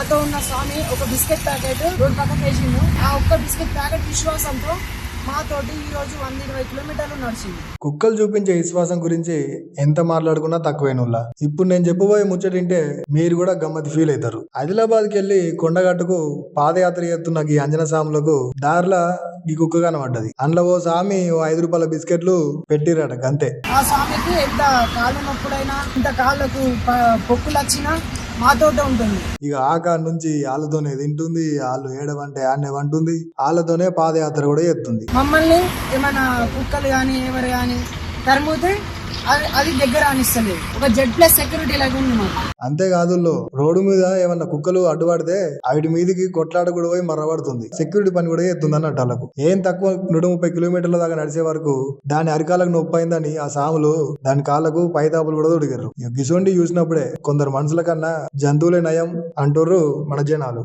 మాతో ఉన్న స్వామి ఒక బిస్కెట్ ప్యాకెట్ రోడ్ పక్కన వేసిండు. ఆ ఒక్క బిస్కెట్ ప్యాకెట్ విశ్వాసంతో మాతోటి ఈ రోజు 120 కిలోమీటర్లు నడిచింది. కుక్కలు చూపించే విశ్వాసం గురించి ఎంత మాట్లాడుకున్నా తక్కువేనుల్లా. ఇప్పుడు నేను చెప్పబోయే ముచ్చటింటే మీరు కూడా గమ్మతి ఫీల్ అవుతారు. ఆదిలాబాద్కి వెళ్ళి కొండగట్టుకు పాదయాత్ర చేస్తున్న ఈ అంజన సాములకు దారిలా ఈ కుక్క కనబడ్డది. అందులో ఓ సామి ఓ 5 రూపాయల బిస్కెట్లు పెట్టిరట గంతే. ఆ స్వామికి ఎంత కాళ్ళు నొప్పుడైనా ఇంత కాళ్ళకు పొక్కులు వచ్చినా మాతోటే ఉంటుంది. ఇక ఆకాడ నుంచి వాళ్ళతోనే తింటుంది, వాళ్ళు ఏడవంటే ఆడనే వంటుంది, వాళ్ళతోనే పాదయాత్ర కూడా చేస్తుంది. మమ్మల్ని ఏమైనా కుక్కలు కానీ ఎవరు కానీ తరుముతే అది దగ్గర అనిస్తలేదు. ఒక Z+ సెక్యూరిటీ లాగా ఉంది మాకు. అంతేకాదు రోడ్డు మీద ఏమన్నా కుక్కలు అడ్డుపడితే వాటి మీదకి కొట్లాట కూడా పోయి మర్రబడుతుంది. సెక్యూరిటీ పని కూడా చేస్తుంది అన్నట్టు వాళ్ళకు. ఏం తక్కువ 130 కిలోమీటర్ల దాకా నడిచే వరకు దాని అరికాలకు నొప్పి అయిందని ఆ సాములు దాని కాళ్ళకు పైతాపులు కూడా తొడిగారు. గిసోండి చూసినప్పుడే కొందరు మనుషుల కన్నా జంతువులే నయం అంటుర్రు మన జనాలు.